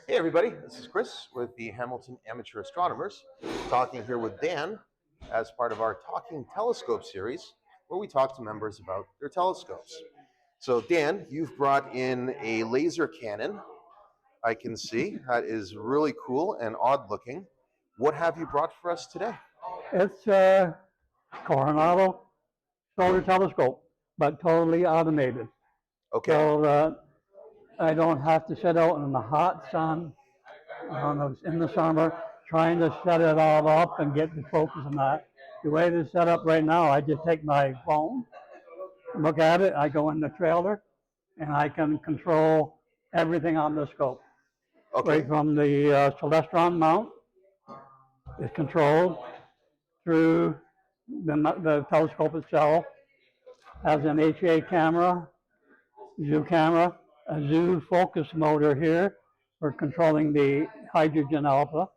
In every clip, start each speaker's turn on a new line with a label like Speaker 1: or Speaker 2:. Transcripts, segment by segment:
Speaker 1: Hey everybody, this is Chris with the Hamilton Amateur Astronomers, talking here with Dan as part of our Talking Telescope series, where we talk to members about their telescopes. So Dan, you've brought in a laser cannon, I can see. That is really cool and odd looking. What have you brought for us today?
Speaker 2: It's Coronado Solar Telescope, but totally automated.
Speaker 1: Okay,
Speaker 2: So I don't have to sit out in the hot sun in the summer trying to set it all up and get the focus on that. The way it is set up right now, I just take my phone, look at it, I go in the trailer, and I can control everything on the scope.
Speaker 1: okay,
Speaker 2: Right from the Celestron mount is controlled through the telescope itself, has an HAA camera, zoom camera, a zoom focus motor here for controlling the hydrogen alpha.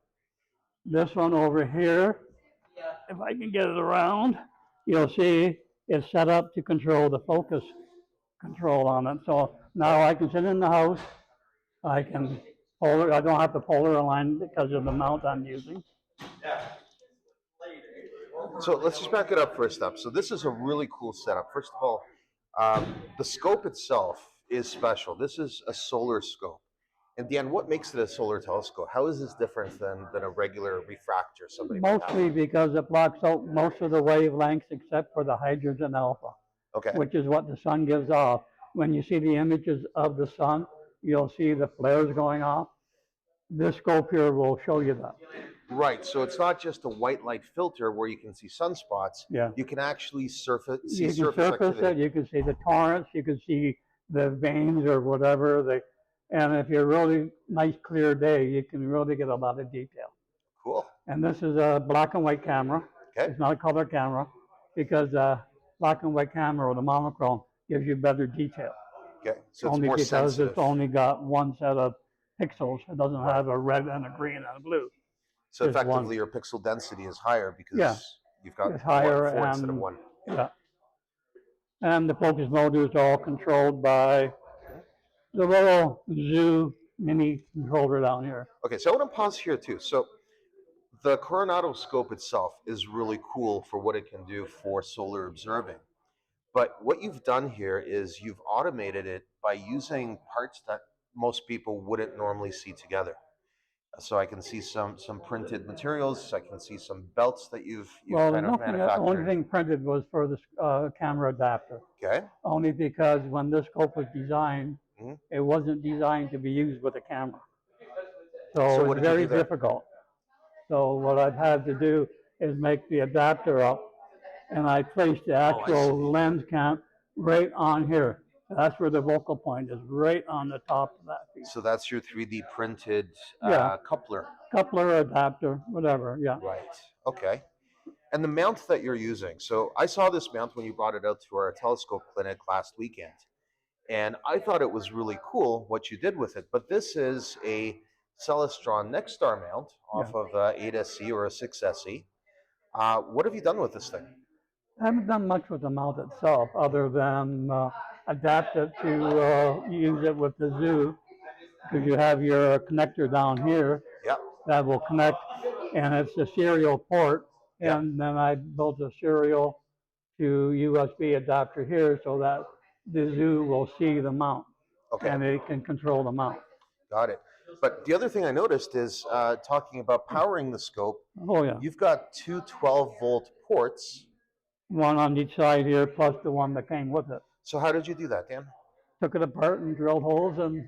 Speaker 2: This one over here, if I can get it around, you'll see it's set up to control the focus control on it. So now I can sit in the house, I can polar, I don't have to polar align because of the mount I'm using.
Speaker 1: so let's just back it up for a step. So this is a really cool setup. First of all, the scope itself is special. This is a solar scope. And Dan, what makes it a solar telescope? How is this different than a regular refractor somebody might have?
Speaker 2: Mostly because it blocks out most of the wavelengths except for the hydrogen alpha,
Speaker 1: Okay.
Speaker 2: which is what the sun gives off. When you see the images of the sun, you'll see the flares going off. This scope here will show you that.
Speaker 1: Right. So it's not just a white light filter where you can see sunspots.
Speaker 2: Yeah.
Speaker 1: You can actually see
Speaker 2: You can
Speaker 1: surface
Speaker 2: surface
Speaker 1: activity.
Speaker 2: it, you can see the torrents, you can see the veins or whatever. And if you're really nice clear day, you can really get a lot of detail.
Speaker 1: Cool.
Speaker 2: And this is a black and white camera.
Speaker 1: Okay.
Speaker 2: It's not a color camera because black and white camera or the monochrome gives you better detail.
Speaker 1: Okay. So it's
Speaker 2: Only
Speaker 1: more
Speaker 2: because
Speaker 1: sensitive.
Speaker 2: it's only got one set of pixels. It doesn't have a red and a green and a blue.
Speaker 1: So
Speaker 2: Just
Speaker 1: effectively,
Speaker 2: one.
Speaker 1: your pixel density is higher because
Speaker 2: Yeah,
Speaker 1: you've got
Speaker 2: it's higher
Speaker 1: four instead of one.
Speaker 2: yeah. And the focus motors are all controlled by the little zoo mini controller down here.
Speaker 1: Okay. So I want to pause here too. So the Coronado scope itself is really cool for what it can do for solar observing. But what you've done here is you've automated it by using parts that most people wouldn't normally see together. So I can see some printed materials. I can see some belts that you've
Speaker 2: Well,
Speaker 1: kind
Speaker 2: there's
Speaker 1: of
Speaker 2: nothing. The only
Speaker 1: manufactured.
Speaker 2: thing printed was for the camera adapter.
Speaker 1: Okay.
Speaker 2: Only because when this scope was designed,
Speaker 1: Mm-hmm.
Speaker 2: it wasn't designed to be used with a camera.
Speaker 1: So
Speaker 2: So
Speaker 1: what
Speaker 2: it's
Speaker 1: did you
Speaker 2: very
Speaker 1: do there?
Speaker 2: difficult. So what I've had to do is make the adapter up, and I placed the actual lens clamp right on here. That's where the focal point is, right on the top of that piece.
Speaker 1: So that's your 3D printed
Speaker 2: Yeah,
Speaker 1: coupler.
Speaker 2: coupler, adapter, whatever. Yeah.
Speaker 1: Right. Okay. And the mount that you're using. So I saw this mount when you brought it out to our telescope clinic last weekend. And I thought it was really cool what you did with it. But this is a Celestron Nexstar mount off of 8SE or a 6SE. What have you done with this thing?
Speaker 2: I haven't done much with the mount itself other than adapt it to use it with the zoo, because you have your connector down here
Speaker 1: Yep.
Speaker 2: that will connect, and it's a serial port.
Speaker 1: Yep.
Speaker 2: And then I built a serial to USB adapter here so that the zoo will see the mount.
Speaker 1: Okay.
Speaker 2: And it can control the mount.
Speaker 1: Got it. But the other thing I noticed is talking about powering the scope.
Speaker 2: Oh yeah.
Speaker 1: You've got two 12-volt ports.
Speaker 2: One on each side here, plus the one that came with it.
Speaker 1: So how did you do that, Dan?
Speaker 2: Took it apart and drilled holes and.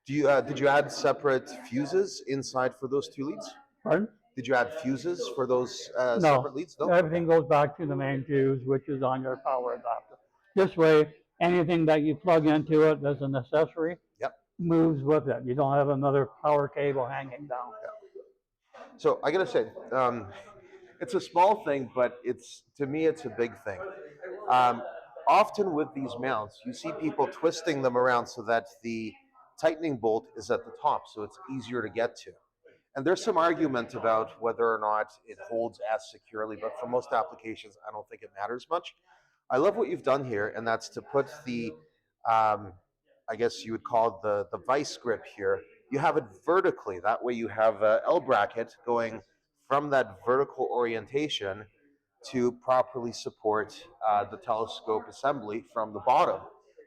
Speaker 1: Did you add separate fuses inside for those two leads?
Speaker 2: Pardon?
Speaker 1: Did you add fuses for those
Speaker 2: No,
Speaker 1: separate leads? No.
Speaker 2: Everything goes back to the main fuse, which is on your power adapter. This way, anything that you plug into it as an accessory
Speaker 1: Yep.
Speaker 2: moves with it. You don't have another power cable hanging down.
Speaker 1: Yep. So I gotta say, it's a small thing, but to me it's a big thing. Often with these mounts, you see people twisting them around so that the tightening bolt is at the top, so it's easier to get to. And there's some argument about whether or not it holds as securely, but for most applications, I don't think it matters much. I love what you've done here, and that's to put the I guess you would call it the vice grip here, you have it vertically. That way you have a L bracket going from that vertical orientation to properly support the telescope assembly from the bottom,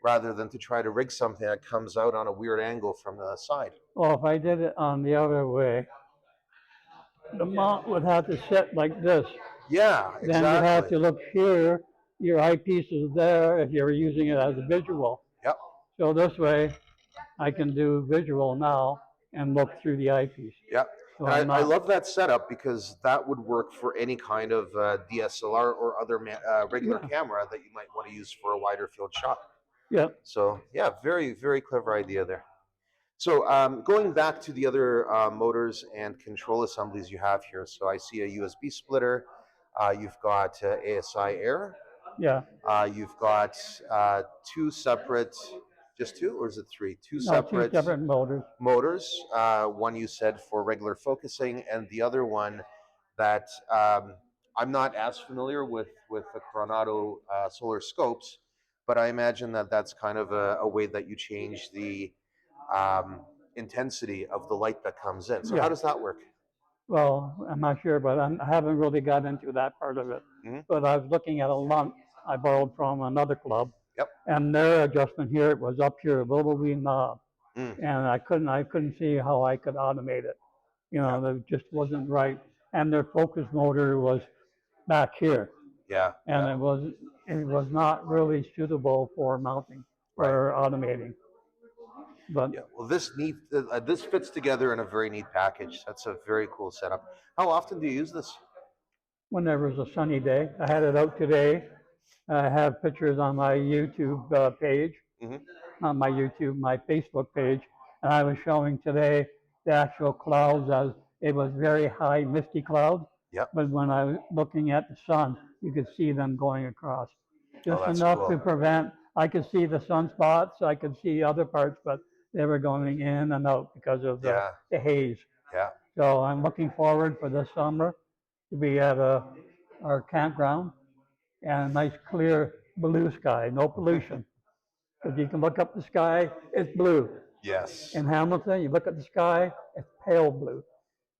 Speaker 1: rather than to try to rig something that comes out on a weird angle from the side.
Speaker 2: Well, if I did it on the other way, the mount would have to sit like this.
Speaker 1: Yeah,
Speaker 2: Then you'd have
Speaker 1: exactly.
Speaker 2: to look here, your eyepiece is there if you're using it as a visual.
Speaker 1: Yep.
Speaker 2: So this way, I can do visual now and look through the eyepiece.
Speaker 1: Yep.
Speaker 2: So
Speaker 1: And
Speaker 2: I'm
Speaker 1: I
Speaker 2: not,
Speaker 1: love that setup because that would work for any kind of DSLR or other regular
Speaker 2: yeah,
Speaker 1: camera that you might want to use for a wider field shot.
Speaker 2: yeah,
Speaker 1: So yeah, very, very clever idea there. So going back to the other motors and control assemblies you have here. So I see a USB splitter. You've got ASI air.
Speaker 2: yeah.
Speaker 1: You've got two separate, just two, or is it three? Two
Speaker 2: No, two
Speaker 1: separate
Speaker 2: separate motors.
Speaker 1: motors. One you said for regular focusing, and the other one that I'm not as familiar with the Coronado solar scopes, but I imagine that that's kind of a way that you change the um, intensity of the light that comes in. So how
Speaker 2: Yeah.
Speaker 1: does that work?
Speaker 2: Well, I'm not sure, but I haven't really got into that part of it.
Speaker 1: Mm-hmm.
Speaker 2: But I was looking at a lump I borrowed from another club,
Speaker 1: Yep.
Speaker 2: and their adjustment here, it was up here, a little wee knob,
Speaker 1: Mm.
Speaker 2: and I couldn't see how I could automate it. You know, that just wasn't right. And their focus motor was back here,
Speaker 1: Yeah.
Speaker 2: and
Speaker 1: Yeah.
Speaker 2: it was not really suitable for mounting
Speaker 1: Right.
Speaker 2: or automating. But
Speaker 1: Yeah. Well, this fits together in a very neat package. That's a very cool setup. How often do you use this?
Speaker 2: whenever it's a sunny day, I had it out today. I have pictures on my YouTube page,
Speaker 1: Mm-hmm.
Speaker 2: on my YouTube, my Facebook page, and I was showing today the actual clouds as it was very high, misty clouds.
Speaker 1: Yep.
Speaker 2: But when I was looking at the sun, you could see them going across.
Speaker 1: Oh,
Speaker 2: Just
Speaker 1: that's
Speaker 2: enough
Speaker 1: cool.
Speaker 2: to prevent, I could see the sunspots, I could see other parts, but they were going in and out because of
Speaker 1: Yeah.
Speaker 2: the haze.
Speaker 1: Yeah.
Speaker 2: So I'm looking forward for this summer to be at our campground and a nice clear blue sky, no pollution. Because you can look up the sky, it's blue.
Speaker 1: Yes.
Speaker 2: In Hamilton, you look at the sky, it's pale blue.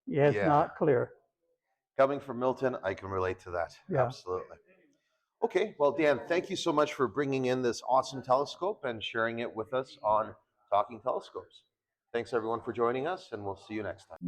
Speaker 2: Yeah, it's
Speaker 1: Yeah.
Speaker 2: not clear.
Speaker 1: Coming from Milton, I can relate to that.
Speaker 2: Yeah.
Speaker 1: Absolutely. Okay. Well, Dan, thank you so much for bringing in this awesome telescope and sharing it with us on Talking Telescopes. Thanks, everyone, for joining us, and we'll see you next time.